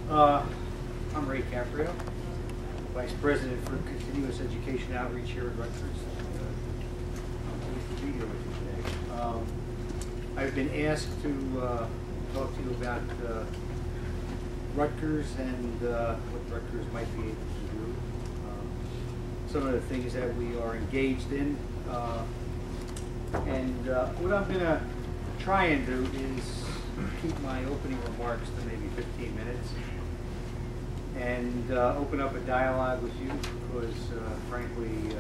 I'm Ray Caprio, Vice President for Continuous Education Outreach here at Rutgers. I'm pleased to be here with you today. I've been asked to talk to you about Rutgers and what Rutgers might be able to do. Some of the things that we are engaged in. And what I'm going to try and do is keep my opening remarks to maybe 15 minutes and open up a dialogue with you because, frankly,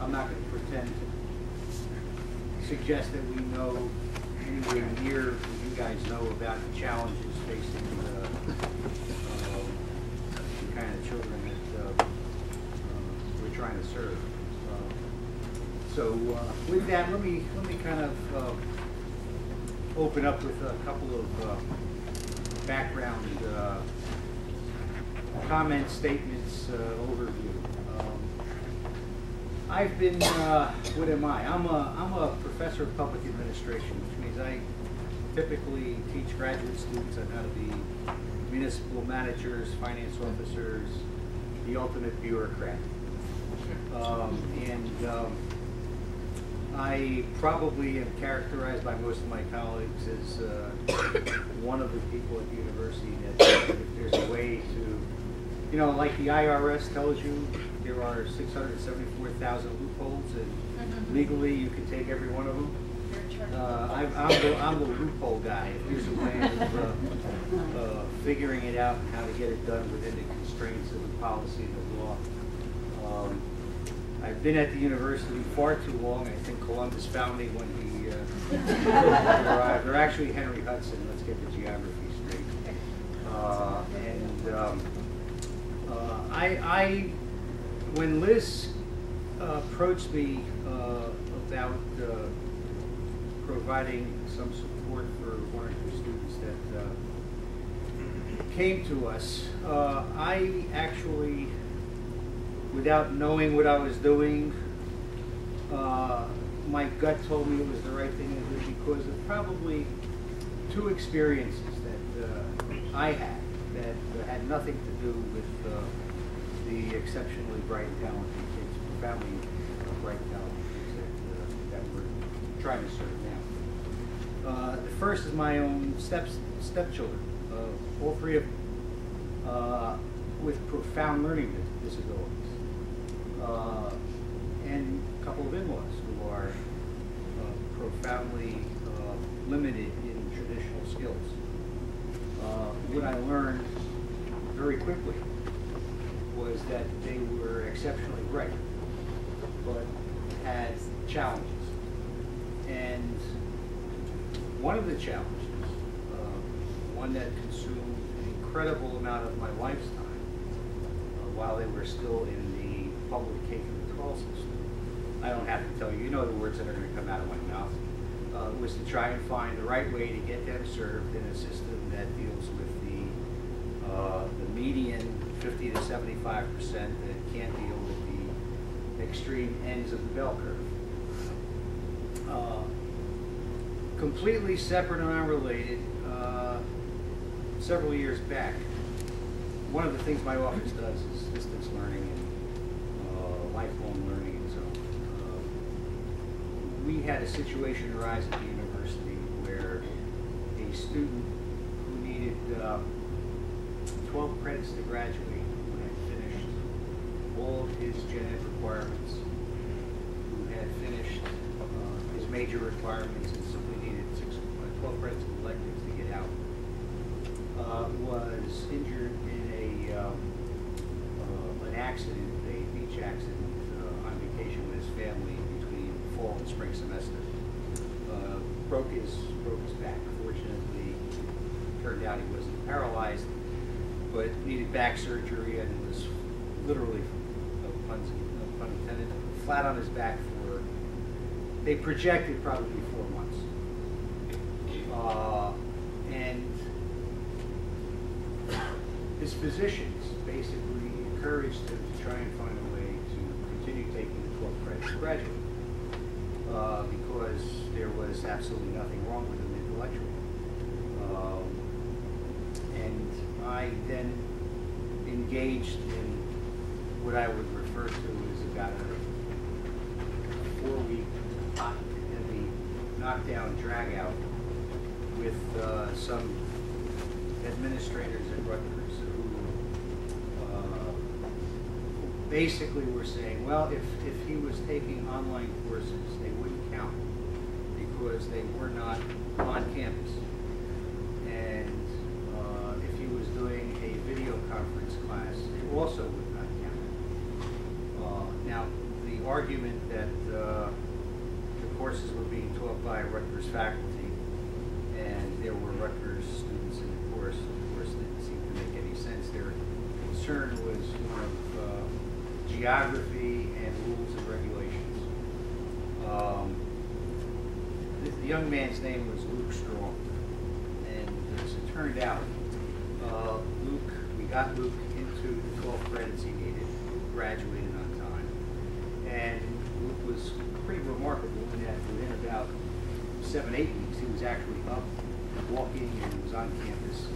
I'm not going to pretend to suggest that we know anywhere near what you guys know about the challenges facing the kind of children that we're trying to serve. So with that, let me kind of open up with a couple of background comments, statements, overview. I've been, what am I? I'm a professor of public administration, which means I typically teach graduate students on how to be municipal managers, finance officers, the ultimate bureaucrat. I probably am characterized by most of my colleagues as one of the people at the university that if there's a way to, you know, like the IRS tells you, there are 674,000 loopholes, and legally you can take every one of them. I'm the loophole guy. If there's a way of figuring it out and how to get it done within the constraints of the policy and the law. I've been at the university far too long. I think Columbus found me when he arrived. Or actually Henry Hudson. Let's get the geography straight. When Liz approached me about providing some support for one or two students that came to us, I actually, without knowing what I was doing, my gut told me it was the right thing to do because of probably two experiences that I had that had nothing to do with the exceptionally bright and talented kids, profoundly bright and talented kids that we're trying to serve now. The first is my own stepchildren, all three of them with profound learning disabilities. And a couple of in-laws who are profoundly limited in traditional skills. What I learned very quickly was that they were exceptionally bright, but had challenges. And one of the challenges, one that consumed an incredible amount of my life's time while they were still in the public K-12 system. I don't have to tell you, you know the words that are going to come out of my mouth, was to try and find the right way to get them served in a system that deals with the median 50 to 75% that can't deal with the extreme ends of the bell curve. Completely separate and unrelated, several years back, one of the things my office does is distance learning and lifelong learning and so on. We had a situation arise at the university where a student who needed 12 credits to graduate, who had finished all of his gen ed requirements, who had finished his major requirements and simply needed 12 credits of electives to get out, was injured in an accident, a beach accident, on vacation with his family between fall and spring semester. Broke his back. Fortunately, it turned out he wasn't paralyzed, but needed back surgery and was literally, no pun intended, flat on his back for, they projected probably 4 months. And his physicians basically encouraged him to try and find a way to continue taking the 12 credits to graduate because there was absolutely nothing wrong with him intellectually. And I I then engaged in what I would refer to as about a 4-week hot, heavy knockdown drag out with some administrators at Rutgers who basically were saying, well, if he was taking online courses, they wouldn't count because they were not on campus. And if he was doing a video conference class, it also would not count. Now, the argument that the courses were being taught by Rutgers faculty and there were Rutgers students in the course, of course, didn't seem to make any sense. Their concern was one of geography and rules and regulations. The young man's name was Luke Strong, and as it turned out, we got Luke into the 12 credits he needed, graduated on time, and Luke was pretty remarkable in that within about 7-8 weeks he was actually up, walking, and was on campus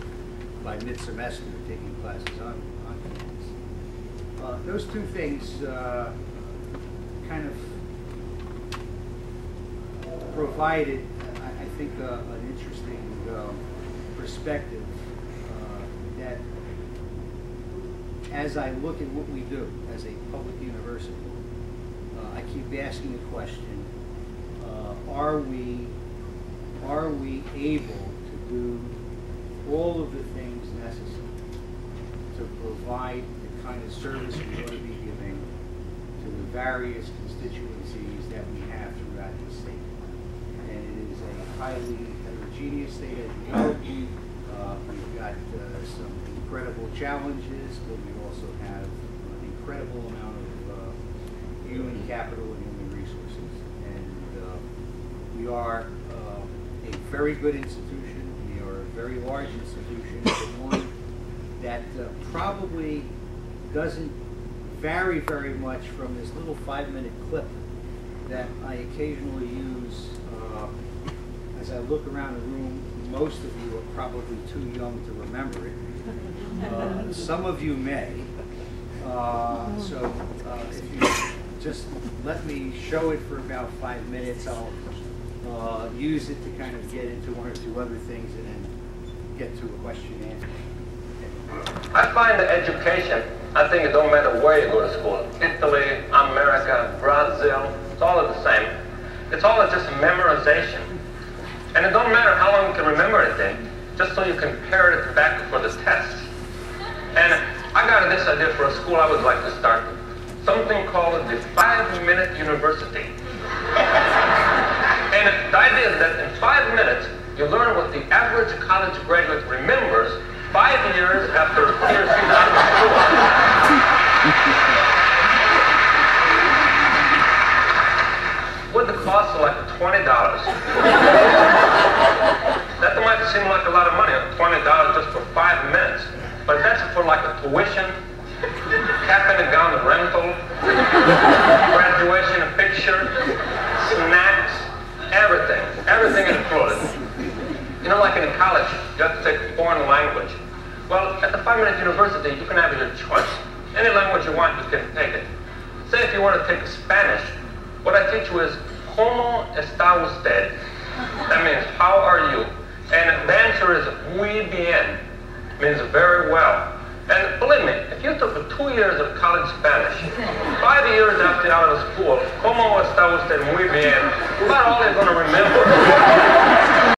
by mid-semester, taking classes on campus. Those two things kind of provided, I think, an interesting perspective that as I look at what we do as a public university, I keep asking the question, are we able to do all of the things necessary to provide the kind of service we ought to be giving to the various constituencies that we have throughout the state? And it is a highly heterogeneous state, as you know. We've got some incredible challenges, but we also have an incredible amount of human capital and human resources. And we are a very good institution. We are a very large institution, but one that probably doesn't vary very much from this little 5-minute clip that I occasionally use as I look around the room. Most of you are probably too young to remember it. Some of you may. So if you just let me show it for about 5 minutes, I'll use it to kind of get into one or two other things and then get to a question and answer. I find that education, I think it don't matter where you go to school. Italy, America, Brazil, it's all the same. It's all just memorization. And it don't matter how long you can remember anything, just so you can parrot it back for the test. And I got this idea for a school I would like to start, something called the 5-minute university. And the idea is that in 5 minutes, you learn what the average college graduate remembers 5 years after he or she's out of school. With the cost of like $20. That might seem like a lot of money, $20 just for 5 minutes. But that's for like a tuition, cap and gown rental, graduation picture, snacks, everything included. You know, like in college, you have to take foreign language. Well, at the 5-minute university, you can have your choice. Any language you want, you can take it. Say if you want to take Spanish, what I teach you is, ¿Cómo está usted? That means, how are you? And the answer is, muy bien, means very well. And believe me, if you took 2 years of college Spanish, 5 years after you're out of school, ¿Cómo está usted? Muy bien, about all you're going to remember.